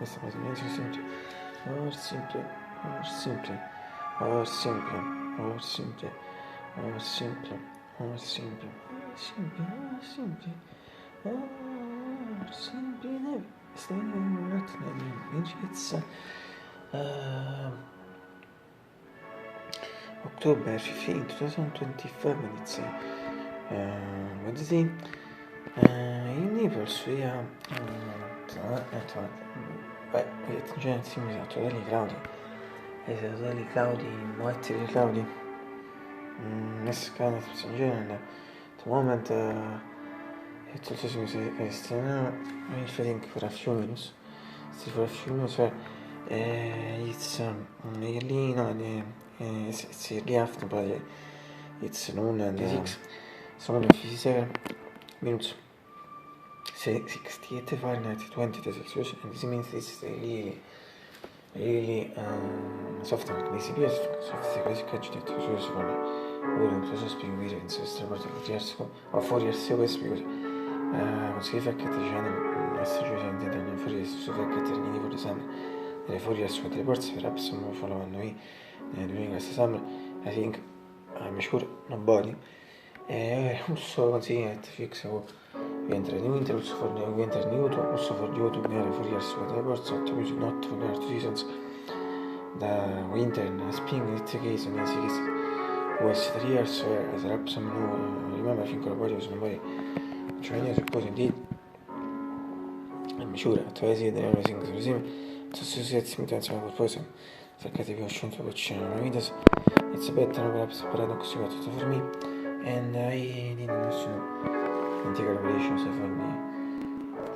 questa cosa mi dice sempre or simple, or simple, or simple, or simple, or simple, or simple, or simple, or simple, or simple, never staying not Nietzsche. October 15, 2025 it's what is it? In Naples we are in genere simili a totally cloudy, white cloudy. This kind of in general at the moment it's also seems extremely feeling for a few minutes. Still for a few minutes it's early, no, it's early after, but it's noon and 6. It's only 57 minutes. 68 Fahrenheit, 20 Celsius, and this means it's really soft and easy. Soft quasi caggiato su ora in questo spiego dire in questo porto o fuori al seu spiego consigli facchetti dicendo essere gente da fuori al suo facchetti di fuori sempre delle fuori al suo teleports perhaps some follow me doing this summer I think I'm sure nobody also consigli che fixo Winter in winter, also for the winter in autumn, also for the autumn near 4 years for the birds, not for the 2 seasons. The winter and spring, it's a case, and it's a case. Was 3 years, as a rap, some no, remember, I think nobody was nobody. Chinese, I suppose, indeed. I'm sure, twice a day, everything is resumed. To associate me to answer my person. The category of Shunto, which readers, it's a better, perhaps, paradox for me, and I didn't know. Antica relations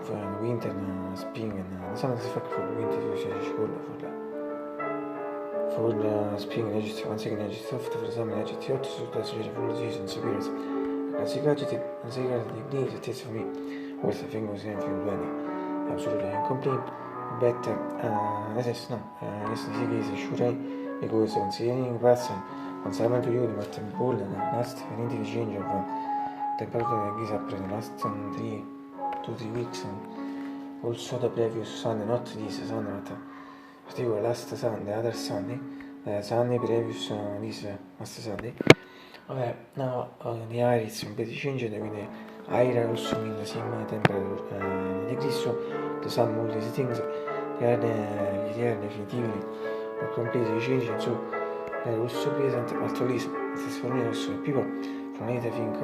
for winter and spring and some of the fact for winter for the spring energy once again energy soft for some energy hot so that's really full season appearance as you got it and say that the days it is for me was the thing was anything bad absolutely incomplete better as is no this is sure because considering person considerando to you the matter ball and last an change of temperature is up for the last 2-3 weeks and also the previous Sunday, not this Sunday but particularly last Sunday, other Sunday, Sunday previous this last Sunday. Okay, now the air is completely changed, quindi air also in the same temperature degrees, so the sun all these things, the air definitively are completely changing, so also present at least this for me also people from it I think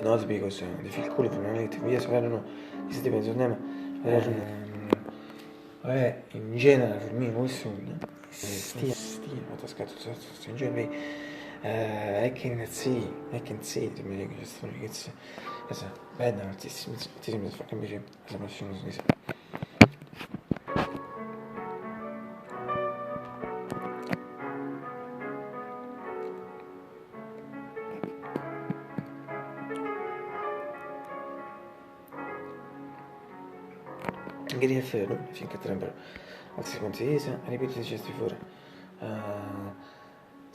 not because they feel cool from it, yes, I don't know, this depends on them. In general for me also what has got to in general I can see it maybe just it's a bad artist it seems fucking busy as a machine is anche di ferro finché potrebbero altri consigli ripetete just before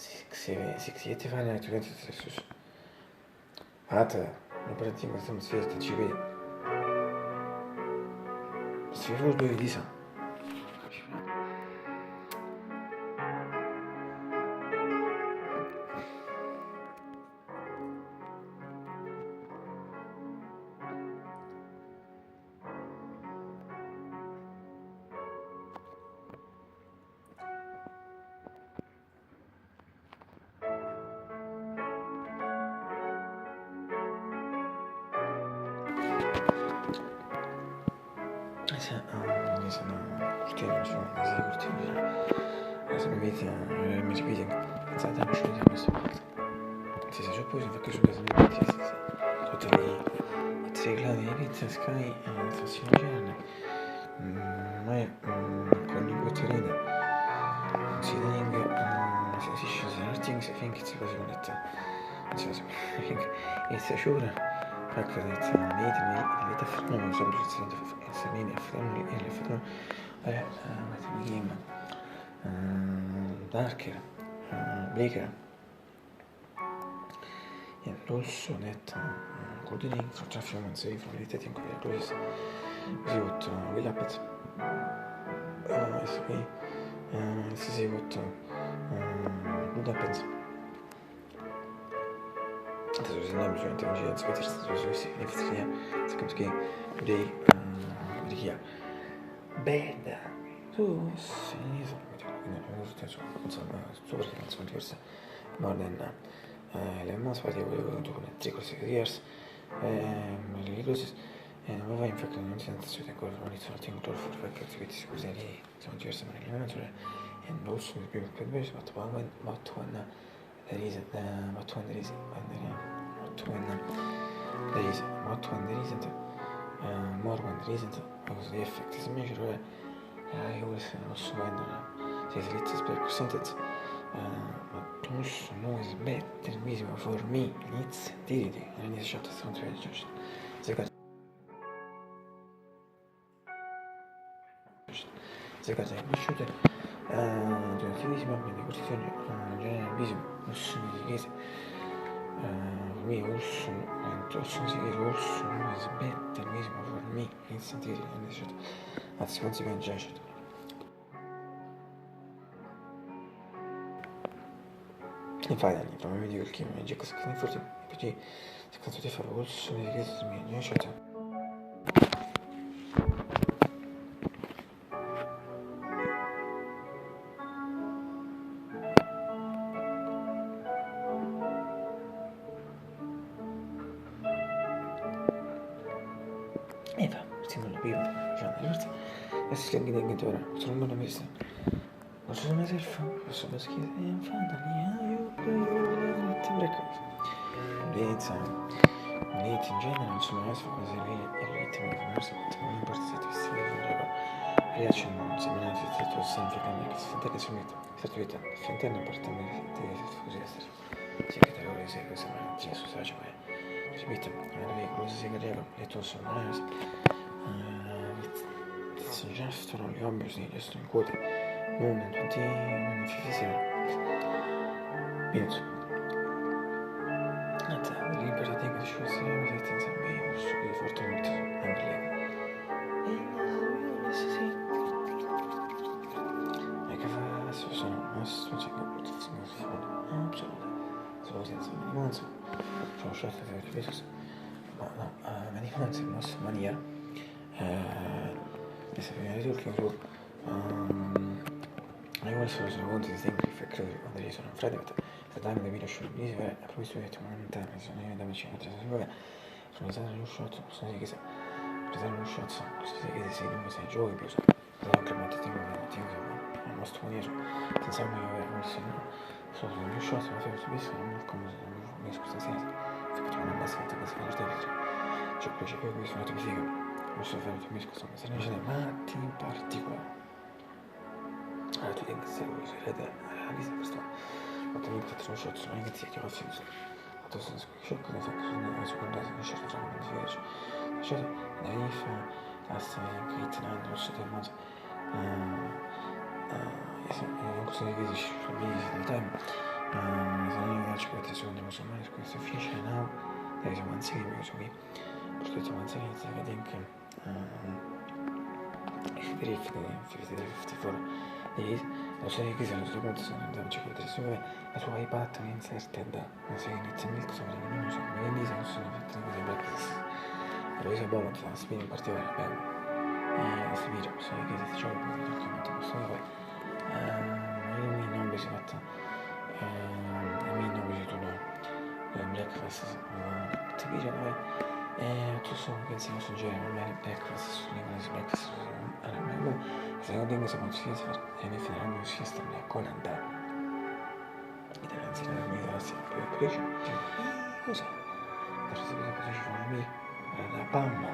68 Fahrenheit 20 Celsius non partiamo stiamo sfilati ci vedi si fa due di sa mi ripeto pensate a uscire da questo fatto si sa poi si fa che sulle tutte le 3 gradi di pizza sky stazione giorni ma con i botterini considering si scende things I think it's possible that I think it's a sure fact that late afternoon sometimes it's a late afternoon early afternoon what became darker, bleaker, and also that good evening for traffic and safe for meditating closes così tutto Villa Pezzo adesso qui si tutto Villa Pezzo adesso si non bisogna intelligenza che ti sta su ne fisica secondo che dei richiamo bella tu sì insomma super canzoni diverse modern le most particolari con tre cose diverse le cose ma va in fact non si senza che ancora non inizio a tenere for perché si vede scusa che sono diverse ma le mangiare e non so più che bene ma tu when there is but when there is more when there isn't because the effect is measured I always non so when se si let's per percentage but also no is better visible for me Nietzsche did and is shot from the judge Zegarze conosciute di attivismo di costruzione generale visibile rosso di chiesa me rosso si chiede rosso non è sbetta il visibile for me in sentire anzi conseguenza infatti probabilmente quel che mi dice cosa che forse perché se canto di fare rosso di chiesa mi è scelta e va, stiamo la vivo, diversa e si legge di ora, sono una buona vista non so se mi serve, posso per schiesa e in fondo io ti breccavo Lynch in genere non sono mai su cose lì e il ritmo di commercio non importa se ti stai vedendo rilasciano un seminario di tutto sempre cambia che si sente che si mette certo finendo partendo di così essere sì che te lo rese questo ma c'è su saggio ma si mette alle cose si cadevano e tu sono sono già sono gli ombri sì sto in cuore non tutti non fisici penso the liberty thing is just everything to me was really fortunate and believe like sono non c'è che sono fuori solo senza minimizzo sono scelto per il peso ma no minimizzo in nostra maniera e se viene tutto che I also want to think if I could on the reason on Friday the time the video should be I promise to get one time sono io da vicino a te sono stato in un shot sono sì che se sono in un shot sono sì che se non sei giochi più sono anche molto tempo al nostro maniero senza mai avere sono in un shot ma se subisco non come mi scusa senza perché non basta che si fa cioè poi c'è qui sono tutti figo non so fare mi scusa ma se non ce n'è matti in particolare allora tu devi essere realizzare questo quanto mi faccio un shot sono iniziati a fare a tu sono scritto cosa fa che seconda se non c'è stato un po' di c'è da lì fa la storia che ti danno lo shot in mezzo in questo video ci sono video time se non io faccio queste seconde musulmane questo finisce now there is one thing because we perché c'è one thing I think if 54 days lo sai che sono tutte cose sono da cercare di risolvere la sua iPad è inserted non sai inizia milk sopra di non so ma quindi sono tutte cose breakfast però io buono fa spin in particolare bello e si vede sai che si gioca perché non posso fare io mi non mi si fatta mi non mi tu no breakfast ti vede tu sono pensi che suggerire non è breakfast sulle cose breakfast secondo me se non si fa e ne farà non si sta con andare italianzi nella mia classe più cresce cosa per sapere cosa ci fa me la mamma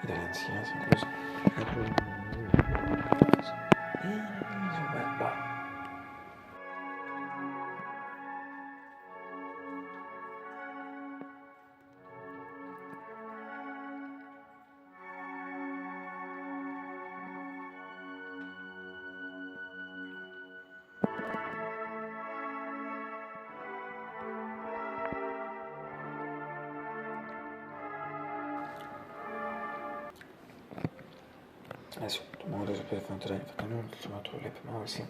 italianzi sono così Adesso, tu muore per affrontare il fatto non chiamato l'epimausi.